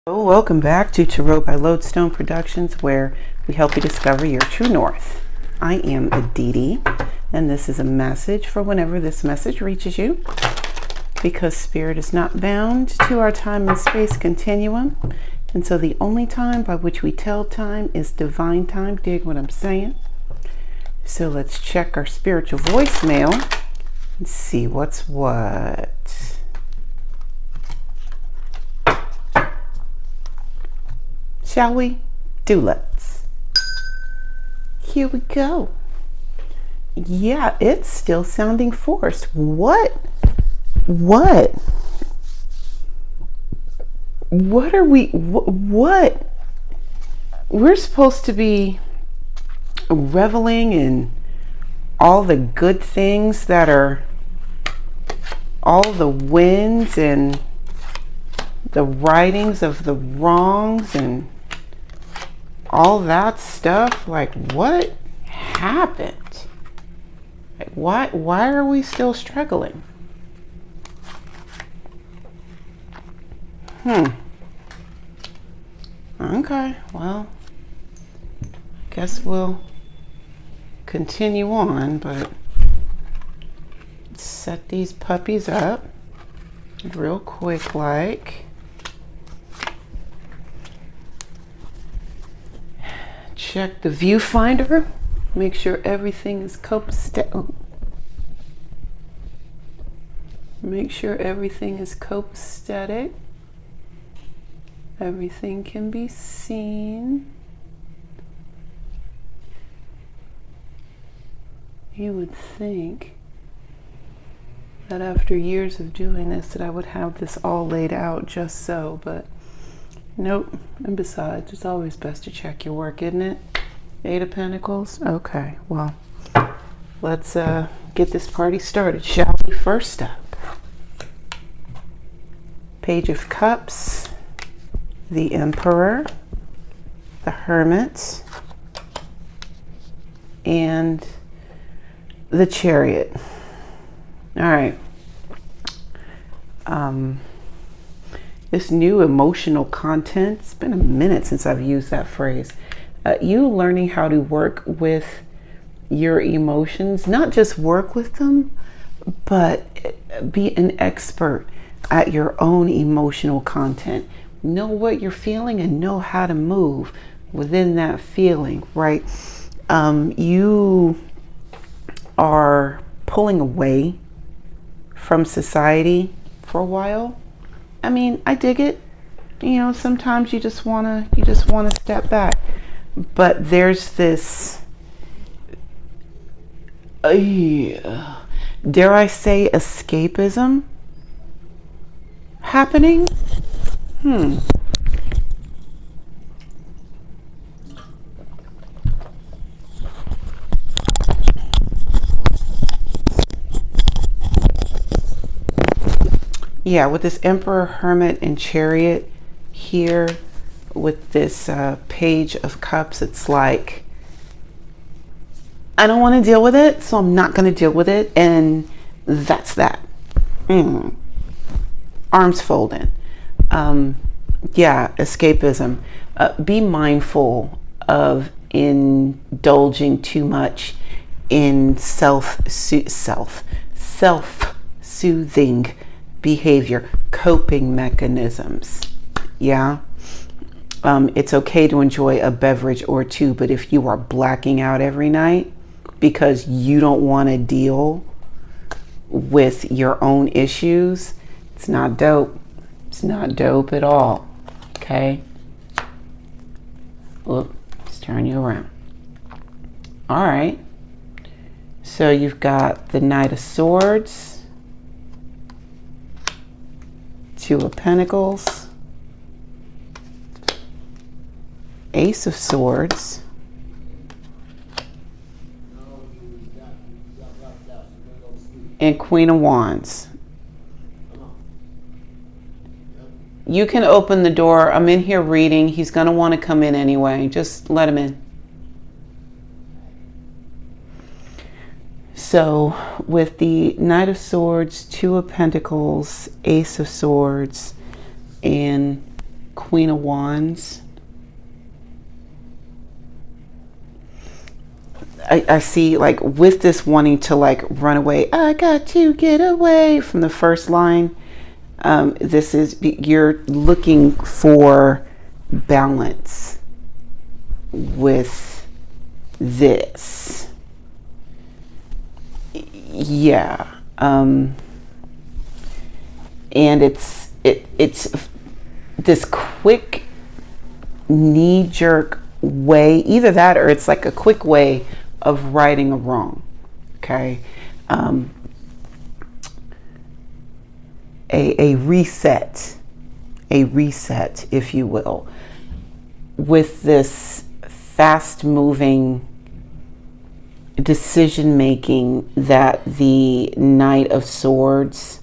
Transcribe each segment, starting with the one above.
Welcome back to Tarot by Lodestone Productions, where we help you discover your true north. I am Aditi, and this is a message for whenever this message reaches you, because Spirit is not bound to our time and space continuum, and so the only time by which we tell time is divine time. Dig what I'm saying? So let's check our spiritual voicemail and see what's what. Shall we? Let's. Here we go. Yeah, it's still sounding forced. What? What are we? What? We're supposed to be reveling in all the good things that are, all the wins and the rightings of the wrongs and all that stuff. Like, what happened? Like, why are we still struggling? Okay, well, I guess we'll continue on, but let's set these puppies up real quick, like. Check the viewfinder. Make sure everything is copacetic. Make sure everything is copacetic. Everything can be seen. You would think that after years of doing this that I would have this all laid out just so, but nope. And besides, it's always best to check your work, isn't it? Eight of Pentacles. Okay, well, let's get this party started, shall we? First up, Page of Cups, the Emperor, the Hermit, and the Chariot. All right. This new emotional content, it's been a minute since I've used that phrase. You learning how to work with your emotions, not just work with them, but be an expert at your own emotional content. Know what you're feeling and know how to move within that feeling, right? You are pulling away from society for a while. I mean, I dig it. You know, sometimes you just wanna step back. But there's this, dare I say, escapism happening. Yeah, with this Emperor, Hermit, and Chariot here, with this Page of Cups, it's like, I don't want to deal with it, so I'm not going to deal with it, and that's that. Arms folded. Yeah, escapism. Be mindful of indulging too much in self-soothing behavior, coping mechanisms. Yeah. It's okay to enjoy a beverage or two, but if you are blacking out every night because you don't want to deal with your own issues, it's not dope. It's not dope at all. Okay. Look, let's turn you around. All right. So you've got the Knight of Swords, Two of Pentacles, Ace of Swords, and Queen of Wands. You can open the door. I'm in here reading. He's going to want to come in anyway. Just let him in. So with the Knight of Swords, Two of Pentacles, Ace of Swords, and Queen of Wands. I see, like, with this wanting to, like, run away, I got to get away from the first line. This is, you're looking for balance with this. Yeah. And it's this quick knee-jerk way, either that or it's like a quick way of righting a wrong. Okay. A reset, if you will, with this fast moving decision making that the Knight of Swords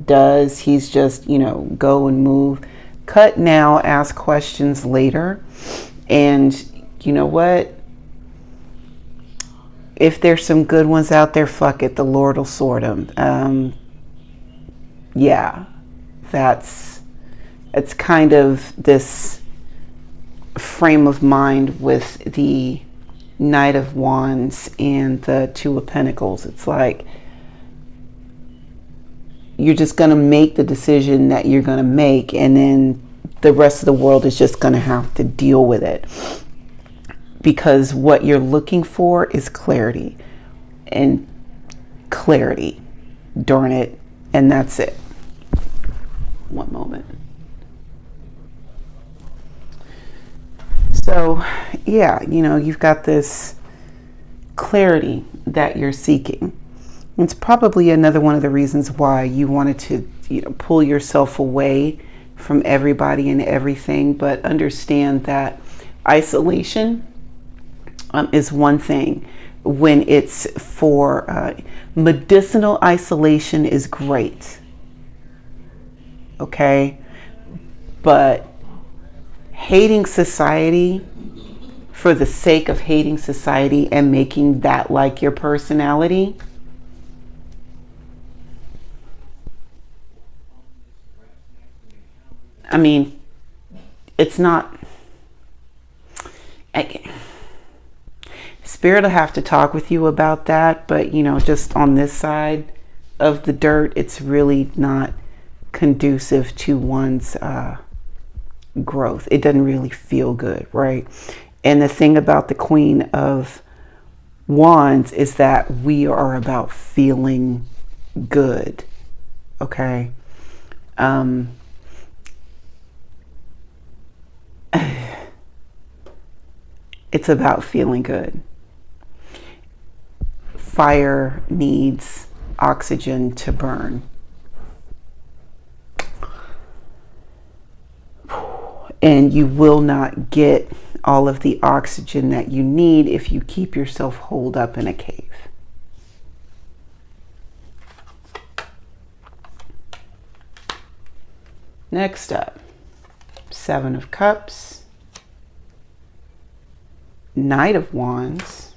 does. He's just, go and move, cut now, ask questions later. And you know what? If there's some good ones out there, fuck it, the Lord will sort them. Yeah, it's kind of this frame of mind with the Knight of Wands and the Two of Pentacles. It's like you're just going to make the decision that you're going to make, and then the rest of the world is just going to have to deal with it, because what you're looking for is clarity, and clarity, darn it, and that's it. One moment. So yeah, you've got this clarity that you're seeking. It's probably another one of the reasons why you wanted to, pull yourself away from everybody and everything. But understand that isolation is one thing. When it's for medicinal isolation is great. Okay, but hating society for the sake of hating society and making that like your personality, I mean, it's not. Spirit will have to talk with you about that, but just on this side of the dirt, it's really not conducive to one's growth. It doesn't really feel good, right? And the thing about the Queen of Wands is that we are about feeling good. Okay. It's about feeling good. Fire needs oxygen to burn. And you will not get all of the oxygen that you need if you keep yourself holed up in a cave. Next up, Seven of Cups, Knight of Wands,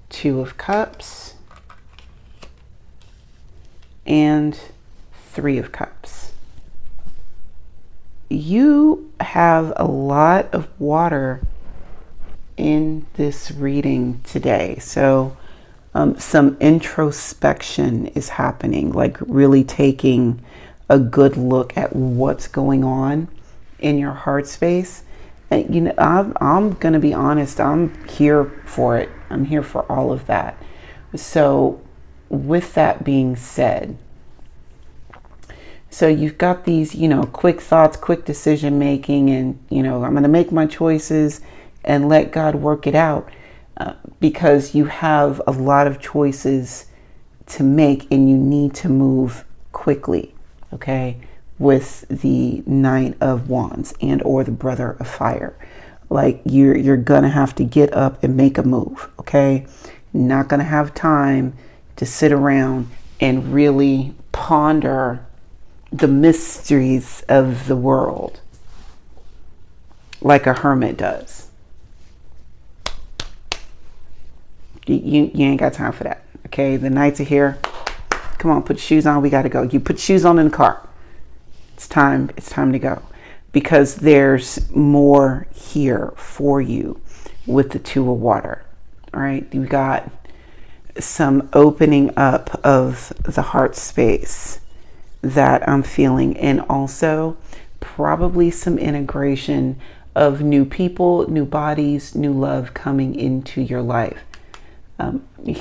Two of Cups, and Three of Cups. You have a lot of water in this reading today. So some introspection is happening, like really taking a good look at what's going on in your heart space. And, I'm going to be honest, I'm here for it. I'm here for all of that. So with that being said, so you've got these, quick thoughts, quick decision making, and, I'm going to make my choices and let God work it out, because you have a lot of choices to make and you need to move quickly, okay, with the Knight of Wands and or the Brother of Fire. Like you're going to have to get up and make a move, okay? Not going to have time to sit around and really ponder the mysteries of the world like a hermit does. You ain't got time for that. Okay, the Knights are here. Come on, put your shoes on. We got to go. You put shoes on in the car. It's time to go, because there's more here for you with the Two of Water. All right, you got some opening up of the heart space that I'm feeling, and also probably some integration of new people, new bodies, new love coming into your life.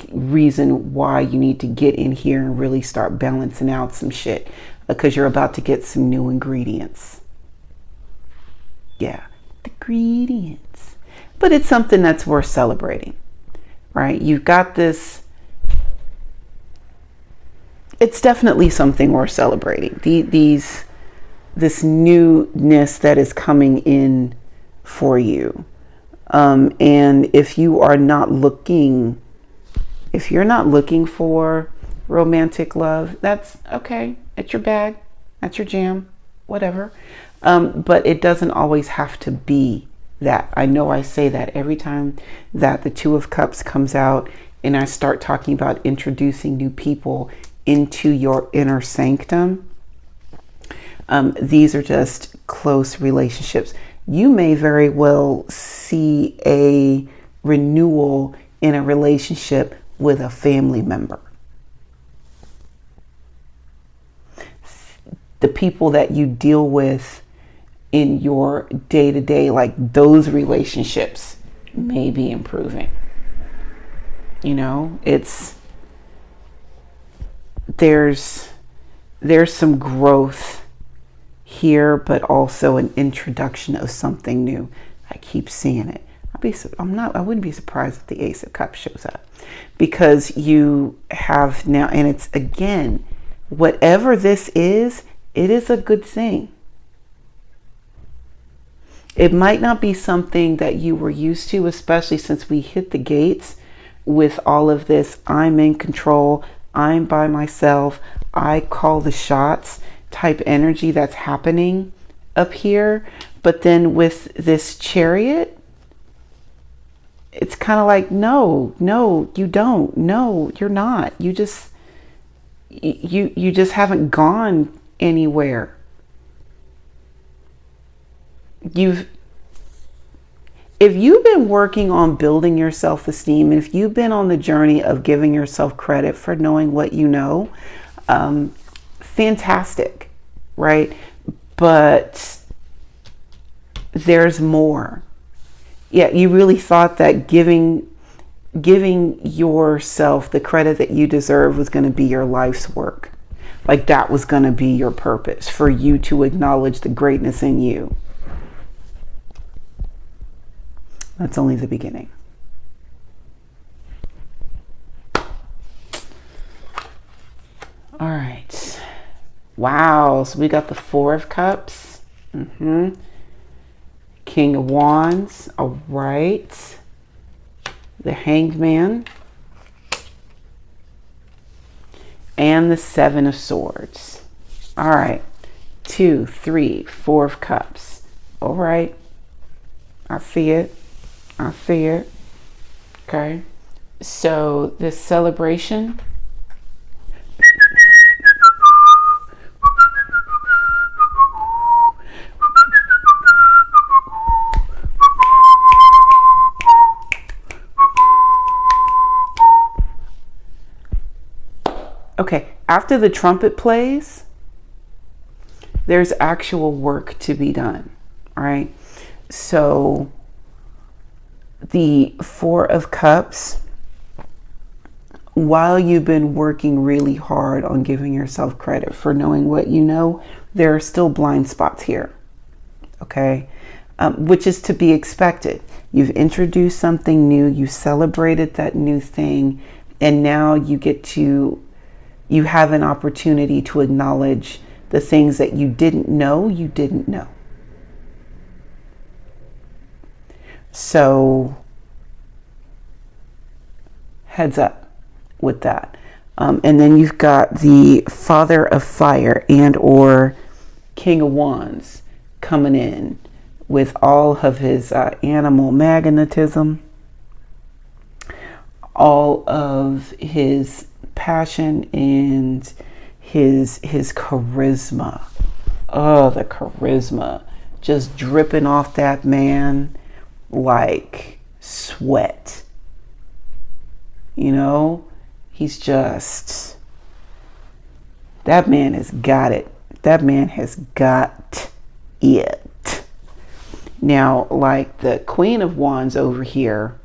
Reason why you need to get in here and really start balancing out some shit, because you're about to get some new ingredients. Yeah, the ingredients. But it's something that's worth celebrating, right? You've got this. It's definitely something worth celebrating. This newness that is coming in for you. And if you're not looking for romantic love, that's okay. It's your bag. That's your jam. Whatever. But it doesn't always have to be that. I know I say that every time that the Two of Cups comes out and I start talking about introducing new people into your inner sanctum. These are just close relationships. You may very well see a renewal in a relationship with a family member. The people that you deal with in your day-to-day, like those relationships may be improving. You know, there's some growth here, but also an introduction of something new. I keep seeing it. I wouldn't be surprised if the Ace of Cups shows up, because you have now, and it's, again, whatever this is, it is a good thing. It might not be something that you were used to, especially since we hit the gates with all of this I'm in control, I'm by myself, I call the shots type energy that's happening up here. But then with this Chariot, it's kind of like, no, you don't. No, you're not. You just haven't gone anywhere. If you've been working on building your self-esteem, if you've been on the journey of giving yourself credit for knowing what you know, fantastic, right? But there's more. Yeah, you really thought that giving yourself the credit that you deserve was going to be your life's work. Like that was going to be your purpose, for you to acknowledge the greatness in you. That's only the beginning. All right. Wow. So we got the Four of Cups. King of Wands. All right. The Hanged Man. And the Seven of Swords. All right. 2, 3, 4 of Cups. All right. I see it. I see it. Okay. So this celebration. Okay, after the trumpet plays, there's actual work to be done, all right? So the Four of Cups, while you've been working really hard on giving yourself credit for knowing what you know, there are still blind spots here, okay? Which is to be expected. You've introduced something new, you celebrated that new thing, and now you have an opportunity to acknowledge the things that you didn't know. So heads up with that. And then you've got the Father of Fire and or King of Wands coming in with all of his animal magnetism, all of his passion and his charisma, Oh, the charisma just dripping off that man like sweat. You know, he's just, that man has got it. That man has got it. Now, like the Queen of Wands over here,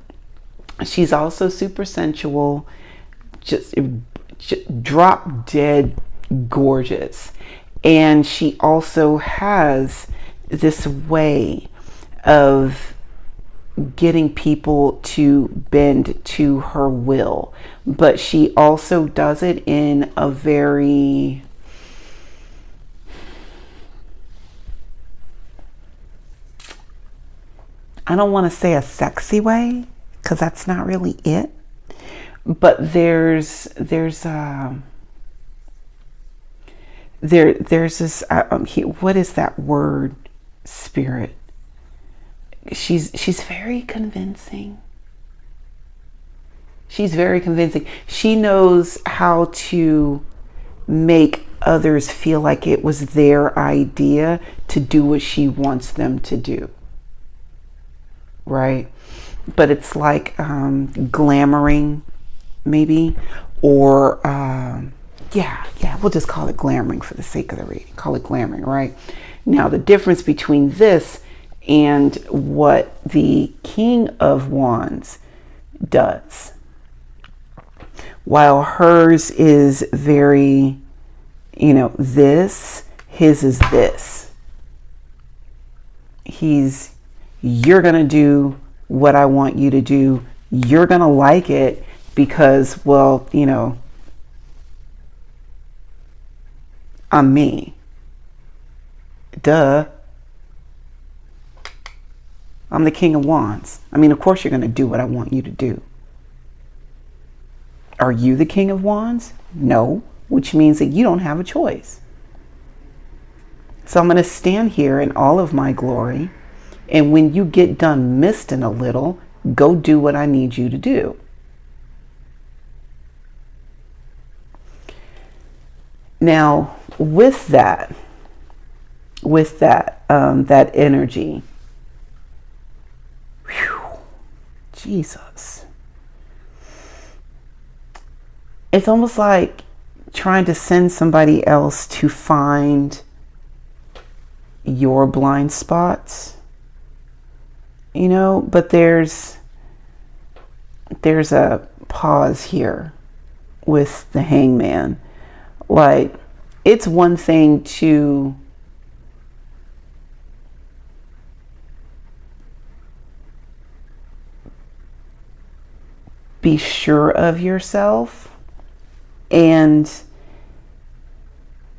she's also super sensual, just drop dead gorgeous. And she also has this way of getting people to bend to her will, but she also does it in a very, I don't want to say a sexy way, because that's not really it, but there's this what is that word, spirit? She's very convincing. She's very convincing. She knows how to make others feel like it was their idea to do what she wants them to do. Right? But it's like glamoring, maybe, or yeah, we'll just call it glamoring for the sake of the reading. Call it glamoring, right? Now, the difference between this and what the King of Wands does, while hers is very, this, his is this. You're going to do what I want you to do. You're going to like it because, well, I'm me. Duh. I'm the King of Wands. I mean, of course you're going to do what I want you to do. Are you the King of Wands? No, which means that you don't have a choice. So I'm going to stand here in all of my glory, and when you get done misting a little, go do what I need you to do. Now, with that energy, whew, Jesus, it's almost like trying to send somebody else to find your blind spots, but there's a pause here with the Hangman. Like, it's one thing to be sure of yourself, and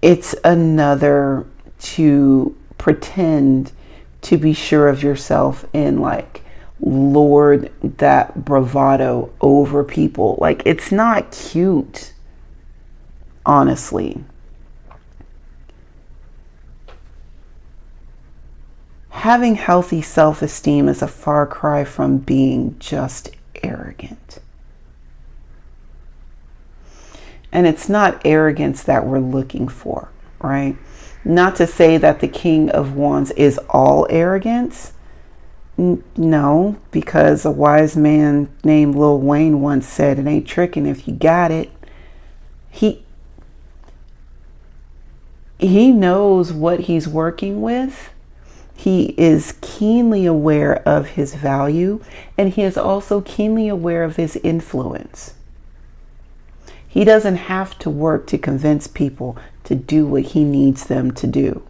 it's another to pretend to be sure of yourself and like lord that bravado over people. Like, it's not cute. Honestly, having healthy self-esteem is a far cry from being just arrogant. And it's not arrogance that we're looking for, right? Not to say that the King of Wands is all arrogance. No, because a wise man named Lil Wayne once said, it ain't tricking if you got it. He knows what he's working with. He is keenly aware of his value, and he is also keenly aware of his influence. He doesn't have to work to convince people to do what he needs them to do.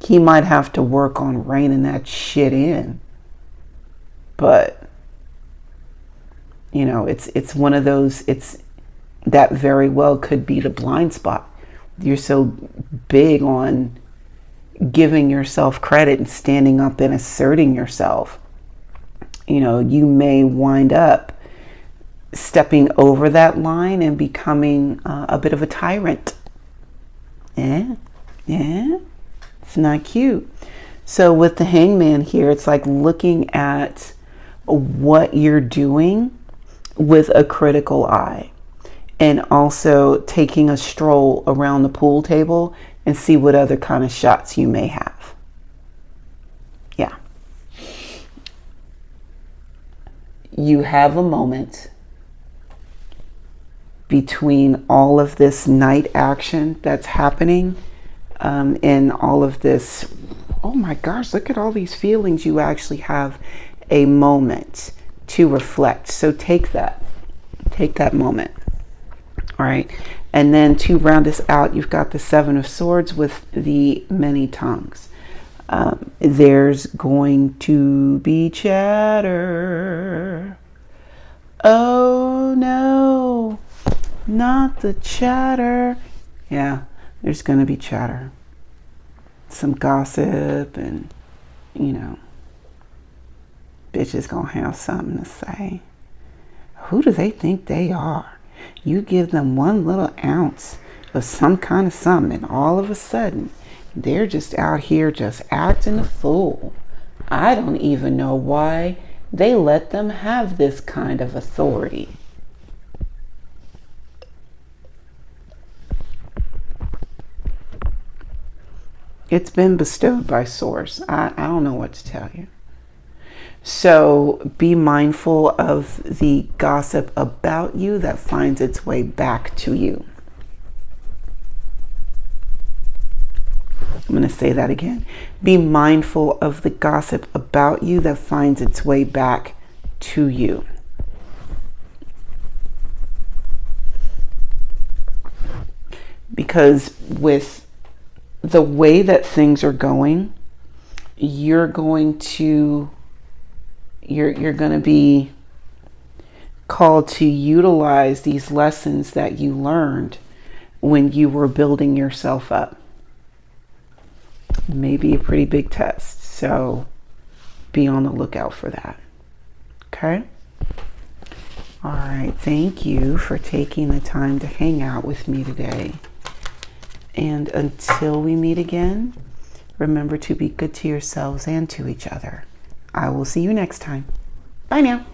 He might have to work on reining that shit in. But, it's one of those, that very well could be the blind spot. You're so big on giving yourself credit and standing up and asserting yourself. You may wind up stepping over that line and becoming a bit of a tyrant. Yeah, it's not cute. So with the Hangman here, it's like looking at what you're doing with a critical eye, and also taking a stroll around the pool table and see what other kind of shots you may have. Yeah. You have a moment between all of this night action that's happening, and all of this, oh my gosh, look at all these feelings. You actually have a moment to reflect. So take that moment. All right. And then to round us out, you've got the Seven of Swords with the many tongues. There's going to be chatter. Oh no, not the chatter. Yeah, there's going to be chatter. Some gossip, and, you know, bitches going to have something to say. Who do they think they are? You give them one little ounce of some kind of something, and all of a sudden, they're just out here just acting a fool. I don't even know why they let them have this kind of authority. It's been bestowed by Source. I don't know what to tell you. So be mindful of the gossip about you that finds its way back to you. I'm going to say that again. Be mindful of the gossip about you that finds its way back to you. Because with the way that things are going, you're going to be called to utilize these lessons that you learned when you were building yourself up. Maybe a pretty big test, so be on the lookout for that. Okay? All right, thank you for taking the time to hang out with me today. And until we meet again, remember to be good to yourselves and to each other. I will see you next time. Bye now.